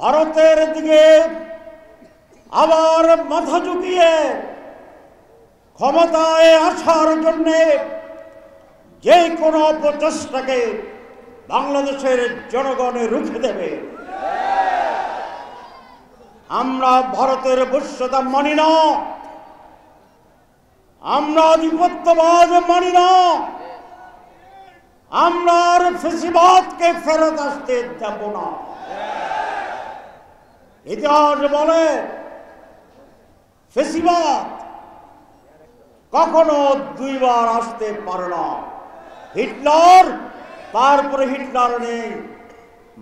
ভারতের দিকে আবার মাথা ঝুঁকিয়ে ক্ষমতায় আসার জন্য যে কোনো প্রচেষ্টাকে বাংলাদেশের জনগণ রুখে দেবে। আমরা ভারতের বশ্যতা মানি না, আমরা আধিপত্যবাদ মানি না, আমরা আর ফ্যাসিবাদকে ফেরত আসতে দেব না। ইতিহাস বলে ফ্যাসিবাদ কখনো দুইবার আসতে পারে না। হিটলার, তারপরে হিটলার নেই,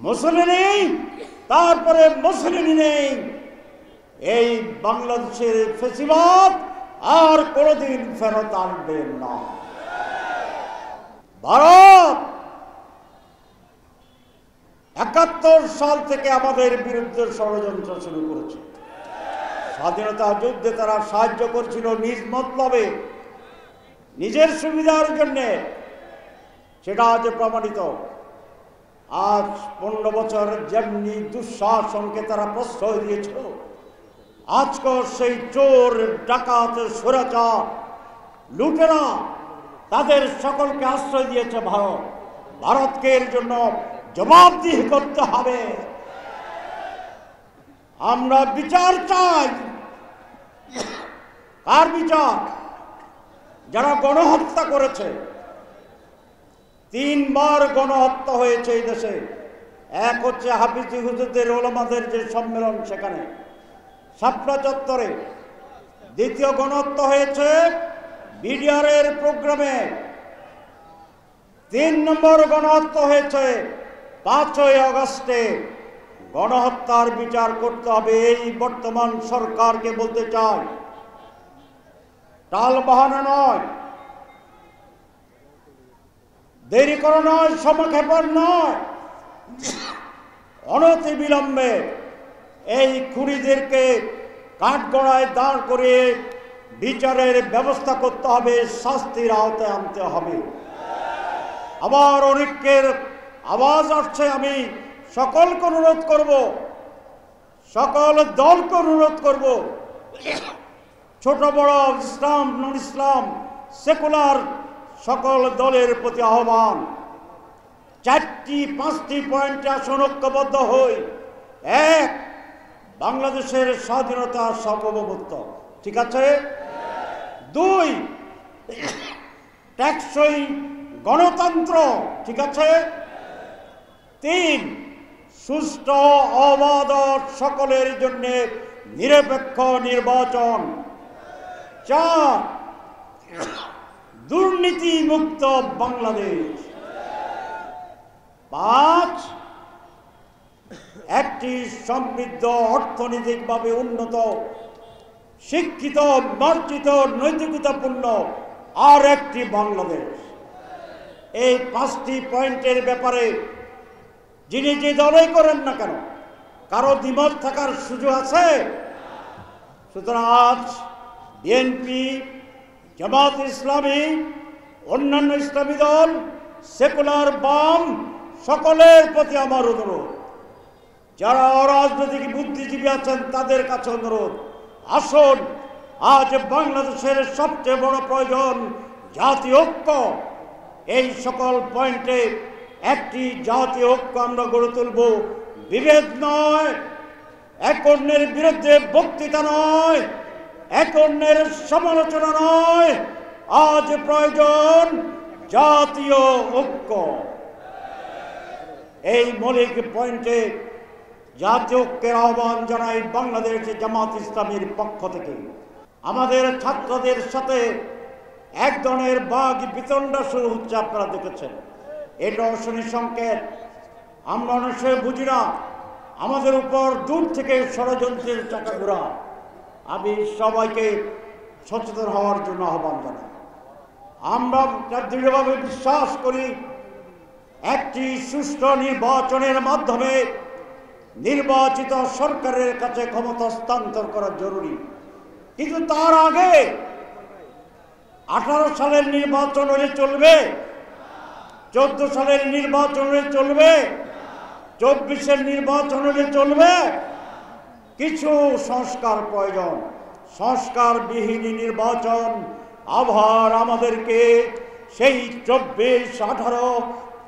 মুসলিনি, তারপরে মুসলিনি নেই। এই বাংলাদেশের ফ্যাসিবাদ আর কোনোদিন ফেরত আসবে না। ভারত ৭১ সাল থেকে আমাদের বিরুদ্ধে ষড়যন্ত্র শুরু করেছে। স্বাধীনতা যুদ্ধে তারা সাহায্য করছিল নিজ মতলবে, নিজের সুবিধার জন্য, সেটা আজ প্রমাণিত। আজ ১৫ বছর যেমনি দুঃশাসনকে তারা প্রশ্রয় দিয়েছিল, আজকের সেই চোর, ডাকাত, স্বৈরাচার, লুটেরা, তাদের সকলকে আশ্রয় দিয়েছে ভারত। ভারতকে এর জন্য জবাবদিহি করতে হবে। আমরা বিচার চাই। কার বিচার? যারা গণহত্যা করেছে। ৩ বার গণহত্যা হয়েছে এই দেশে। এক হচ্ছে হাফিজি হুজুরদের ওলামাদের যে সম্মেলন, সেখানে শাপলা চত্বরে। দ্বিতীয় গণহত্যা হয়েছে বিডিআরের প্রোগ্রামে। ৩ নম্বর গণহত্যা হয়েছে ৫ই আগস্টে। গণহত্যার বিচার করতে হবে। এই বর্তমান সরকারকে বলতে চাই, টাল বাহানা নয়, দেরি করা নয়, সময়ক্ষেপণ নয়, অনতিবিলম্বে এই খুনিদেরকে কাঠগড়ায় দাঁড় করিয়ে বিচারের ব্যবস্থা করতে হবে, শাস্তির আওতায় আনতে হবে। আবার অনেকের আওয়াজ আসছে, আমি সকলকে অনুরোধ করব, সকল দলকে অনুরোধ করব, ছোট বড়, ইসলাম নন ইসলাম, সেকুলার সকল দলের প্রতি আহ্বান, 4-5টি পয়েন্টে আসুন ঐক্যবদ্ধ হই। ১, বাংলাদেশের স্বাধীনতা সার্বভৌমত্ব, ঠিক আছে? ২, টেকসই গণতন্ত্র, ঠিক আছে? ৩, সুষ্ঠু, অবাধ, সকলের জন্য নিরপেক্ষ নির্বাচন। ৪, দুর্নীতি মুক্ত বাংলাদেশ। ৫, একটি সমৃদ্ধ, অর্থনৈতিকভাবে উন্নত, শিক্ষিত, মার্জিত, নৈতিকতাপূর্ণ আর একটি বাংলাদেশ। এই 5টি পয়েন্টের ব্যাপারে যিনি যে দলই করেন না কেন, কারো দ্বিমত থাকার সুযোগ আছে? সুতরাং আজ বিএনপি, জামাত ইসলামী, অন্যান্য ইসলামী দল, সেকুলার, বাম, সকলের প্রতি আমার অনুরোধ, যারা রাজনৈতিক বুদ্ধিজীবী আছেন তাদের কাছে অনুরোধ, আসুন, আজ বাংলাদেশের সবচেয়ে বড় প্রয়োজন জাতীয় ঐক্য। এই সকল পয়েন্টে একটি জাতীয় ঐক্য আমরা গড়ে তুলব। বিভেদ নয়, এক অন্যের বিরুদ্ধে বক্তৃতা নয়, এক অন্যের সমালোচনা নয়, আজ প্রয়োজন জাতীয় ঐক্য। এই মৌলিক পয়েন্টে জাতীয় ঐক্যের আহ্বান জানাই বাংলাদেশ জামাত ইসলামীর পক্ষ থেকে। আমাদের ছাত্রদের সাথে এক ধরনের বাঘ বিতণ্ডা শুরু হচ্ছে, আপনারা দেখেছেন। এটা অশনি সংকেত। আমরা অনেক সময় বুঝি না, আমাদের উপর দূর থেকে ষড়যন্ত্রের চাকা ঘোরা। আমি সবাইকে সচেতন হওয়ার জন্য আহ্বান জানাই। আমরা দৃঢ়ভাবে বিশ্বাস করি, একটি সুষ্ঠু নির্বাচনের মাধ্যমে নির্বাচিত সরকারের কাছে ক্ষমতা হস্তান্তর করা জরুরি। কিন্তু তার আগে 18 সালের নির্বাচন হলে চলবে? 14 সালের নির্বাচন হলে চলবে? 24-এর নির্বাচন হলে চলবে? কিছু সংস্কার প্রয়োজন। সংস্কারবিহীন নির্বাচন আবার আমাদেরকে সেই 24, 18,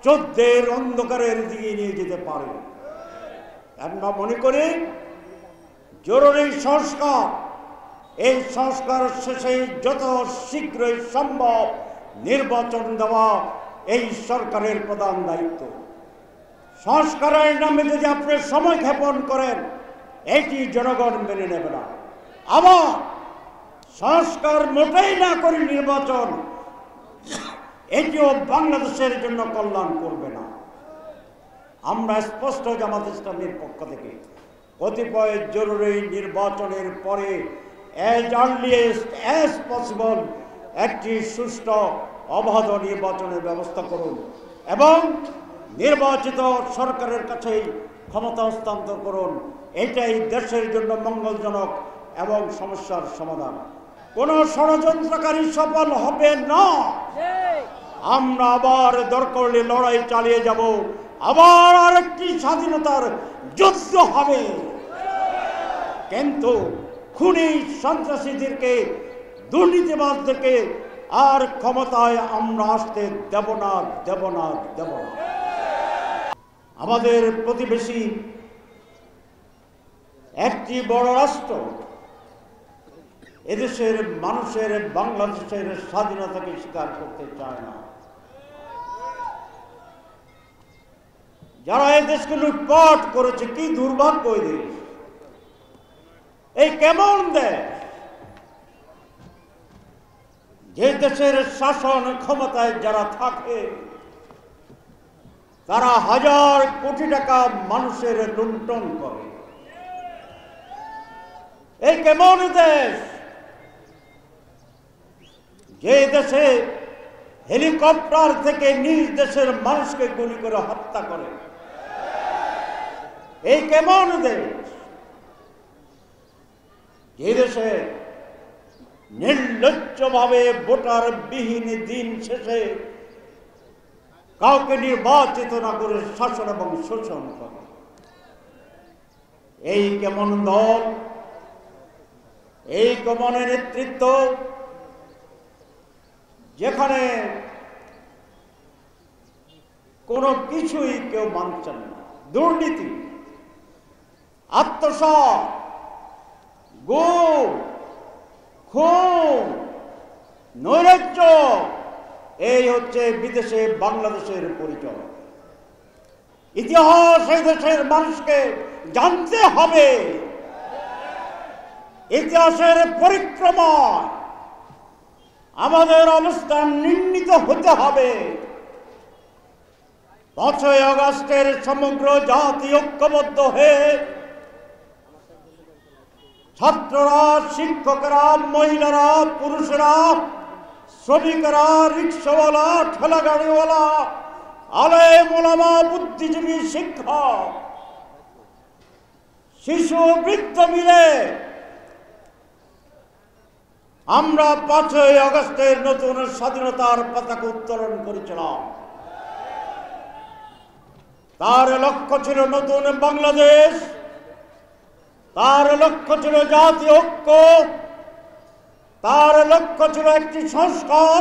14 অন্ধকারের দিকে নিয়ে যেতে পারে। আমরা মনে করি জরুরি সংস্কার, এই সংস্কার শেষে যত শীঘ্রই সম্ভব নির্বাচন দেওয়া এই সরকারের প্রধান দায়িত্ব। সংস্কারের নামে যদি আপনি সময় ক্ষেপণ করেন, এটি জনগণ মেনে নেবে না। আবার সংস্কার মোটেই না করে নির্বাচন, এটিও বাংলাদেশের জন্য কল্যাণ করবে না। আমরা স্পষ্ট জামাত ইসলামের পক্ষ থেকে কতিপয় জরুরি নির্বাচনের পরে as earliest as possible একটি সুষ্ঠু অবাধ নির্বাচনের ব্যবস্থা করুন এবং নির্বাচিত সরকারের কাছেই ক্ষমতা হস্তান্তর করুন। এটাই দেশের জন্য মঙ্গলজনক এবং সমস্যার সমাধান। কোন ষড়যন্ত্রকারী সফল হবে না। আমরা আবার দরকার হলে লড়াই চালিয়ে যাব, আবার আরেকটি স্বাধীনতার যুদ্ধ হবে। কিন্তু খুনি সন্ত্রাসীদেরকে, দুর্নীতিবাজদেরকে আর ক্ষমতায় আমরা আসতে দেব না, দেব না, দেব না। আমাদের প্রতিবেশী একটি বড় রাষ্ট্র এদেশের মানুষের, বাংলাদেশের স্বাধীনতাকে স্বীকার করতে চায় না। যারা এই দেশকে লুটপাট করেছে, কি দুর্ভাগ্য এই দেশ, এই কেমন দেশ যে দেশের শাসন ক্ষমতায় যারা থাকে তারা হাজার কোটি টাকা মানুষের লুণ্ঠন করে। এই কেমন দেশ যে দেশে হেলিকপ্টার থেকে নিজ দেশের মানুষকে গুলি করে হত্যা করে। এই কেমন দেশ যে দেশে নির্লজ্জভাবে ভোটার বিহীন দিন শেষে কাউকে নির্বাচিত না করে শাসন এবং শোষণ করে। এই কেমন দল, এই কেমন নেতৃত্ব যেখানে কোনো কিছুই কেউ মানছেন না। দুর্নীতি, আত্মসাৎ, গুম, খুন, নৈরাজ্য, এই হচ্ছে বিদেশে বাংলাদেশের পরিচয়। ইতিহাস এই দেশের মানুষকে জানতে হবে। ইতিহাসের পরিক্রমায় আমাদের অবস্থান নির্ণীত হতে হবে। 5ই আগস্টের সমগ্র জাতি ঐক্যবদ্ধ হয়ে ছাত্ররা, শিক্ষকেরা, মহিলারা, পুরুষেরা, শ্রমিকেরা, রিক্সাওয়ালা, ঠেলাগাড়িওয়ালা, আলেম ওলামা, বুদ্ধিজীবী, শিক্ষক, শিশু, বৃদ্ধ মিলে আমরা 5ই আগস্টের নতুন স্বাধীনতার পতাকা উত্তোলন করেছিলাম। তার লক্ষ্য ছিল নতুন বাংলাদেশ, তার লক্ষ্য ছিল জাতীয় ঐক্য, তার লক্ষ্য ছিল একটি সংস্কার,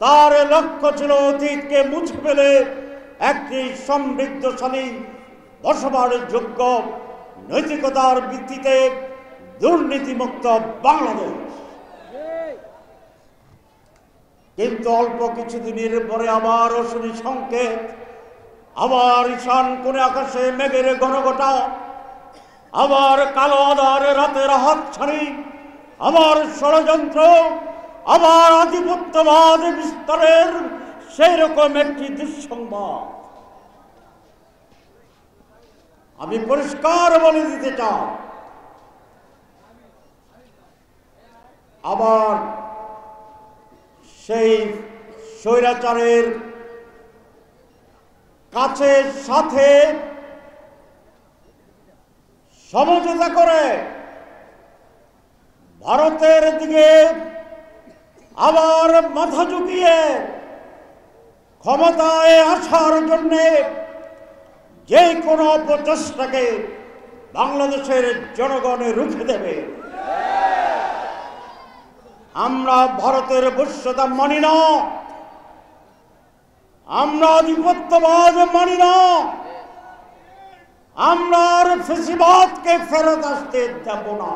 তার লক্ষ্য ছিল অতীতকে মুছে ফেলে একটি সমৃদ্ধশালী, বসবাসের যোগ্য, নৈতিকতার ভিত্তিতে দুর্নীতিমুক্ত বাংলাদেশ। কিন্তু অল্প কিছুদিনের পরে আবার শুনি সংকেত, আবার ঈশান কোণে আকাশে মেঘের ঘনঘটা, আবার কালো আধার রাতের হাতছানি, আবার ষড়যন্ত্র, আবার আধিপত্যবাদ বিস্তারের সেই রকম একটি দুঃসংবাদ। আমি পরিষ্কার বলে দিতে চাই, আবার সেই স্বৈরাচারের কাছে সাথে সমঝোতা করে ভারতের দিকে আবার মাথা ঝুঁকিয়ে ক্ষমতায় আসার জন্য যে কোনো অপচেষ্টাকে বাংলাদেশের জনগণে রুখে দেবে। আমরা ভারতের বশ্যতা মানি না, আমরা আধিপত্যবাদ মানি না, আমরা আর ফ্যাসিবাদকে ফেরত আসতে দেব না।